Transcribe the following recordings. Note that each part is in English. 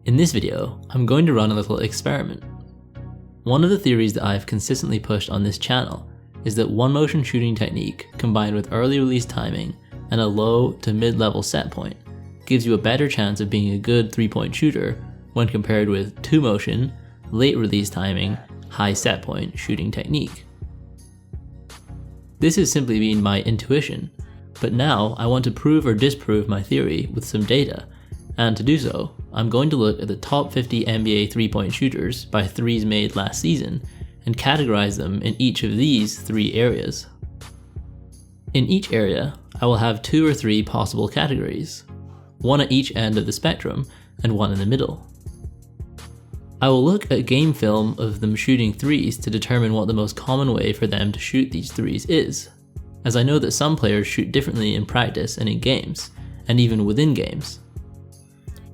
In this video, I'm going to run a little experiment. One of the theories that I've consistently pushed on this channel is that one motion shooting technique combined with early release timing and a low to mid-level set point gives you a better chance of being a good 3-point shooter when compared with two motion, late release timing, high set point shooting technique. This has simply been my intuition, but now I want to prove or disprove my theory with some data, and to do so, I'm going to look at the top 50 NBA 3-point shooters by threes made last season and categorize them in each of these three areas. In each area, I will have 2 or 3 possible categories, one at each end of the spectrum and one in the middle. I will look at game film of them shooting threes to determine what the most common way for them to shoot these threes is, as I know that some players shoot differently in practice and in games, and even within games.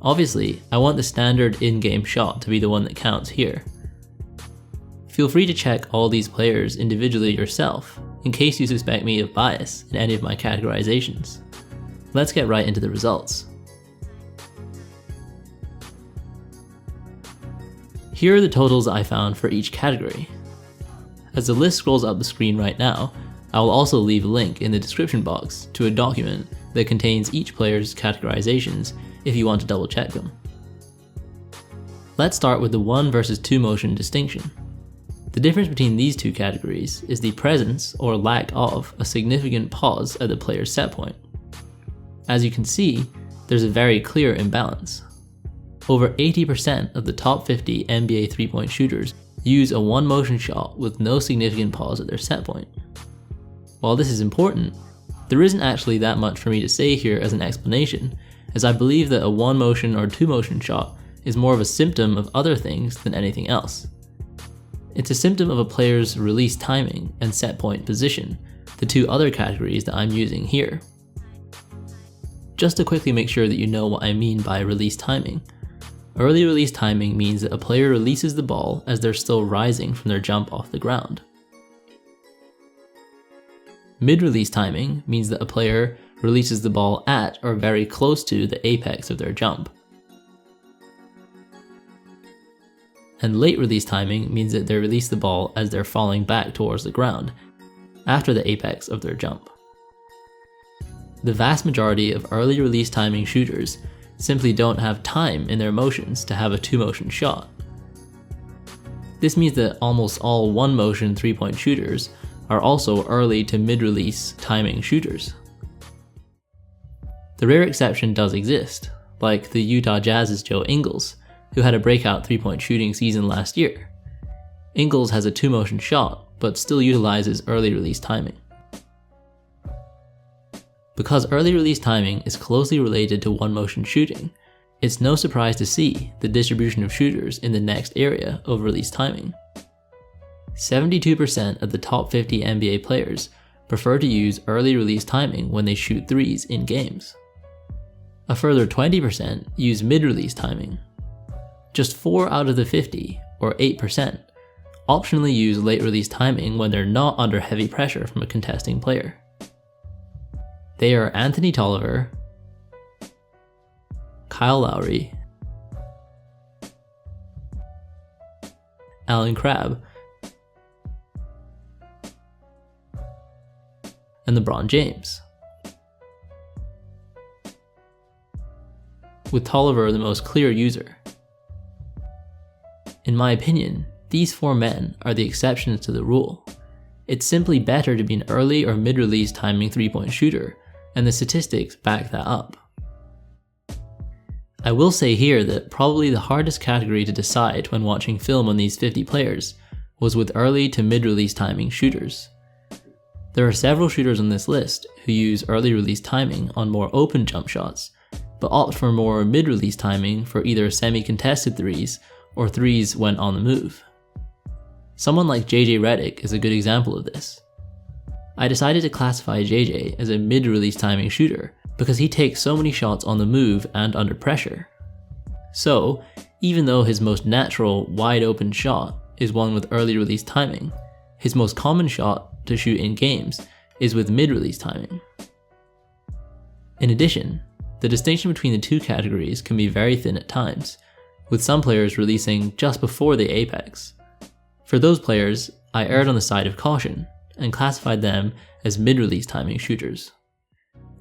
Obviously, I want the standard in-game shot to be the one that counts here. Feel free to check all these players individually yourself, in case you suspect me of bias in any of my categorizations. Let's get right into the results. Here are the totals I found for each category. As the list scrolls up the screen right now, I will also leave a link in the description box to a document that contains each player's categorizations if you want to double check them. Let's start with the 1 versus 2 motion distinction. The difference between these two categories is the presence or lack of a significant pause at the player's set point. As you can see, there's a very clear imbalance. Over 80% of the top 50 NBA 3-point shooters use a one motion shot with no significant pause at their set point. While this is important, there isn't actually that much for me to say here as an explanation, as I believe that a one motion or two motion shot is more of a symptom of other things than anything else. It's a symptom of a player's release timing and set point position, the two other categories that I'm using here. Just to quickly make sure that you know what I mean by release timing. Early release timing means that a player releases the ball as they're still rising from their jump off the ground. Mid-release timing means that a player releases the ball at or very close to the apex of their jump. And late release timing means that they release the ball as they're falling back towards the ground, after the apex of their jump. The vast majority of early release timing shooters simply don't have time in their motions to have a 2-motion shot. This means that almost all 1-motion 3-point shooters are also early to mid-release timing shooters. The rare exception does exist, like the Utah Jazz's Joe Ingles, who had a breakout 3-point shooting season last year. Ingles has a 2-motion shot, but still utilizes early release timing. Because early release timing is closely related to 1-motion shooting, it's no surprise to see the distribution of shooters in the next area of release timing. 72% of the top 50 NBA players prefer to use early release timing when they shoot threes in games. A further 20% use mid-release timing. Just 4 out of the 50, or 8%, optionally use late release timing when they're not under heavy pressure from a contesting player. They are Anthony Tolliver, Kyle Lowry, Alan Crabb, and LeBron James, with Tolliver the most clear user. In my opinion, these 4 men are the exceptions to the rule. It's simply better to be an early or mid-release timing 3-point shooter, and the statistics back that up. I will say here that probably the hardest category to decide when watching film on these 50 players was with early to mid-release timing shooters. There are several shooters on this list who use early release timing on more open jump shots, but opt for more mid-release timing for either semi-contested threes or threes when on the move. Someone like JJ Redick is a good example of this. I decided to classify JJ as a mid-release timing shooter because he takes so many shots on the move and under pressure. So, even though his most natural, wide open shot is one with early release timing, his most common shot to shoot in games is with mid-release timing. In addition, the distinction between the two categories can be very thin at times, with some players releasing just before the apex. For those players, I erred on the side of caution and classified them as mid-release timing shooters.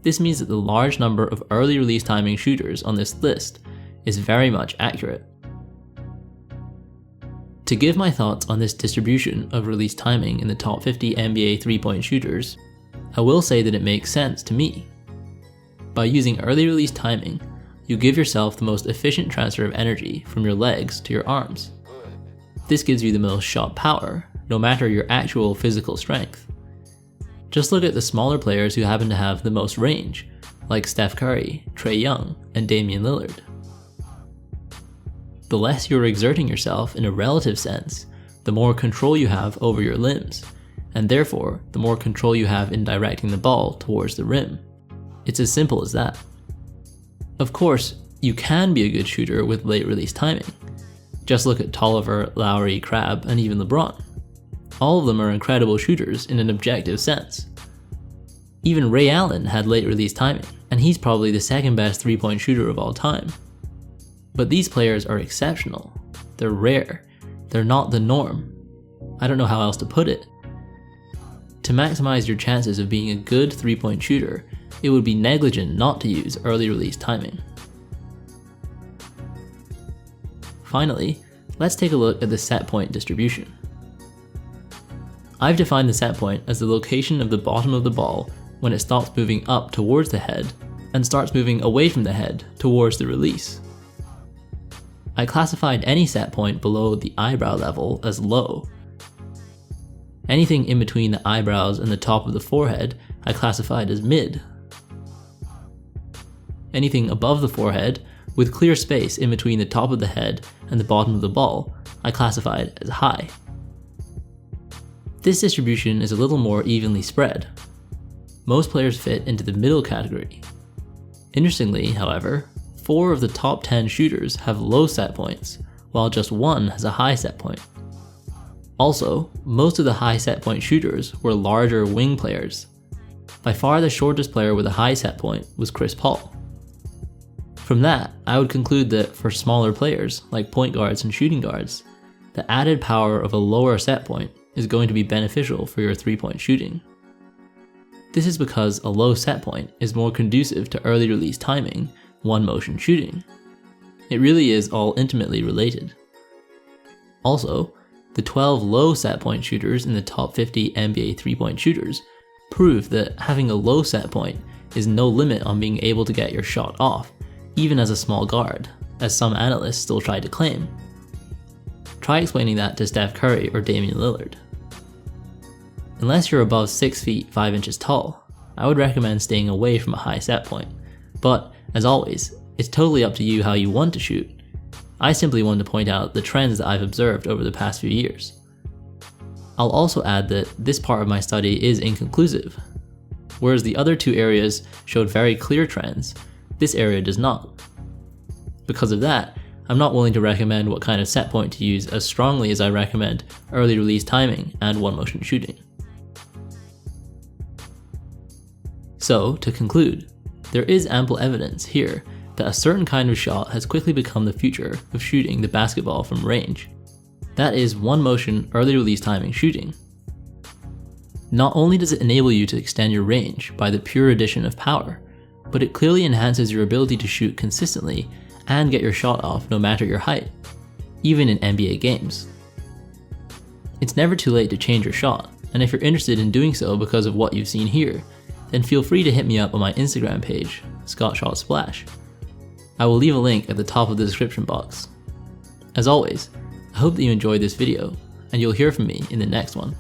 This means that the large number of early release timing shooters on this list is very much accurate. To give my thoughts on this distribution of release timing in the top 50 NBA 3-point shooters, I will say that it makes sense to me. By using early release timing, you give yourself the most efficient transfer of energy from your legs to your arms. This gives you the most shot power, no matter your actual physical strength. Just look at the smaller players who happen to have the most range, like Steph Curry, Trae Young, and Damian Lillard. The less you're exerting yourself in a relative sense, the more control you have over your limbs, and therefore the more control you have in directing the ball towards the rim. It's as simple as that. Of course, you can be a good shooter with late release timing. Just look at Tolliver, Lowry, Crabbe, and even LeBron. All of them are incredible shooters in an objective sense. Even Ray Allen had late release timing, and he's probably the second best 3-point shooter of all time. But these players are exceptional. They're rare. They're not the norm. I don't know how else to put it. To maximize your chances of being a good 3-point shooter, it would be negligent not to use early release timing. Finally, let's take a look at the set point distribution. I've defined the set point as the location of the bottom of the ball when it stops moving up towards the head and starts moving away from the head towards the release. I classified any set point below the eyebrow level as low. Anything in between the eyebrows and the top of the forehead I classified as mid. Anything above the forehead, with clear space in between the top of the head and the bottom of the ball, I classified as high. This distribution is a little more evenly spread. Most players fit into the middle category. Interestingly, however, 4 of the top 10 shooters have low set points, while just 1 has a high set point. Also, most of the high set point shooters were larger wing players. By far the shortest player with a high set point was Chris Paul. From that, I would conclude that for smaller players, like point guards and shooting guards, the added power of a lower set point is going to be beneficial for your 3-point shooting. This is because a low set point is more conducive to early release timing, one-motion shooting. It really is all intimately related. Also, the 12 low set point shooters in the top 50 NBA 3-point shooters prove that having a low set point is no limit on being able to get your shot off, even as a small guard, as some analysts still try to claim. Try explaining that to Steph Curry or Damian Lillard. Unless you're above 6 feet 5 inches tall, I would recommend staying away from a high set point, but as always, it's totally up to you how you want to shoot. I simply wanted to point out the trends that I've observed over the past few years. I'll also add that this part of my study is inconclusive. Whereas the other 2 areas showed very clear trends, this area does not. Because of that, I'm not willing to recommend what kind of set point to use as strongly as I recommend early release timing and one-motion shooting. So, to conclude, there is ample evidence here that a certain kind of shot has quickly become the future of shooting the basketball from range. That is one-motion early release timing shooting. Not only does it enable you to extend your range by the pure addition of power, but it clearly enhances your ability to shoot consistently and get your shot off no matter your height, even in NBA games. It's never too late to change your shot, and if you're interested in doing so because of what you've seen here, then feel free to hit me up on my Instagram page, ScottShotSplash. I will leave a link at the top of the description box. As always, I hope that you enjoyed this video, and you'll hear from me in the next one.